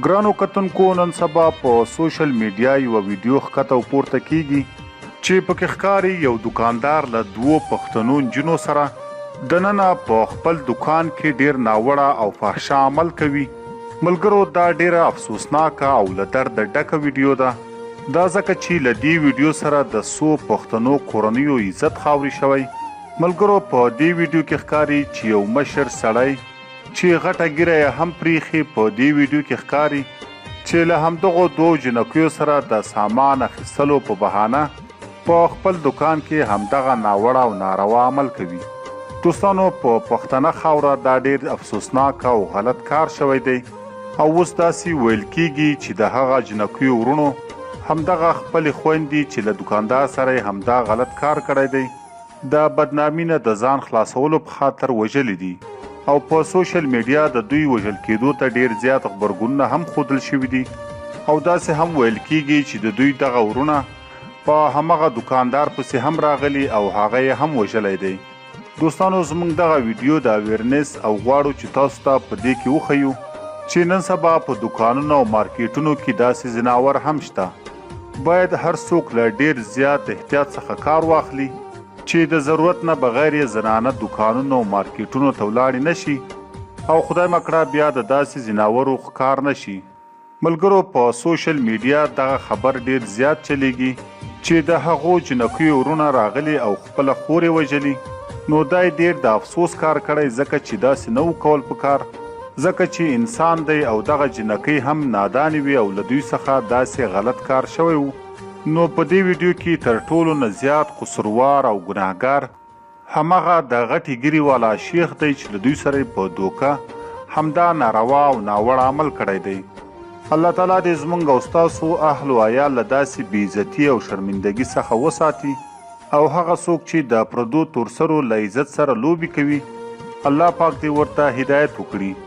ګرانو کتونکو، نن سبا په سوشل میډیا یوه ویډیو ښکته او پورته کیږي چې پکې ښکاري یو دوکاندار له دوو پښتنو نجونو سره دننه په خپل دوکان کې ډیر ناوړه او فحشه عمل کوي. ملګرو، دا ډیره افسوسناکه او له درده ډکه ویډیو ده. دا ځکه چې له دې ویډیو سره د څو پښتنو کورنیو عزت خاورې شوی. ملګرو، په دې ویډیو کې ښکاري چې یو مشر سړی چې غټه ګیره یې هم پریښې په دې ویډیو کې ښکاري چې له همدغو دوو جنکیو سره د سامان اخیستلو په بهانه په خپل دوکان کې همدغه ناوړه او ناروا عمل کوي. دوستانو، په پښتنه خاوره دا ډیر افسوسناک او غلط کار شوی دی او اوس داسې ویل کیږي چې د هغه جنکیو ورونو همدغه خپلې خویندې چې له دوکاندار سره یې همدا غلط کار کړی دی د بدنامي نه د ځان خلاصولو په خاطر وژلي دي او په سوشل میډیا د دوی وژل کېدو ته ډیر زیات غبرګونونه هم ښودل شوي دي او داسې هم ویل کیږي چې د دوی دغه ورونه په همغه دوکاندار پسې هم راغلي او هغه یې هم وژلی دی. دوستانو، زموږ دغه ویډیو د اویرنس او غواړو چې تاسو ته په دې کې وښیو چې نن سبا په دوکانونو او مارکیټونو کې داسې ځناور هم شته. باید هر څوک له ډیر زیات احتیاط څخه کار واخلي چې د ضرورت نه بغیر یې زنانه دوکانونو او مارکیټونو ته ولاړې نشي او خدای مکړه بیا د داسې ځناورو ښکار نشي. ملګرو، په سوشل میډیا دغه خبر ډیر زیات چلیږي چې د هغو جنکیو ورونه راغلي او خپله خور یې وژلي. نو دا یې ډیر د افسوس کار کړی ځکه چې داسې نه و کول پکار، ځکه چې انسان دی او دغه جنکۍ هم نادانې وي او له دوی څخه داسې غلط کار شوی و. نو په دې ویډیو کې تر ټولو نه زیات قصوروار او ګناهګار همغه د غټې ګیرې والا شیخ دی چې له دوی سره په دوکه همدا ناروا او ناوړه عمل کړی دی. الله تعالی دې زموږ او ستاسو اهل و عیال له داسې بېعزتي او شرمندګي څخه وساتي او هغه څوک چې د پردو تورسرو له عزت سره لوبې کوي، الله پاک دې ورته هدایت وکړي.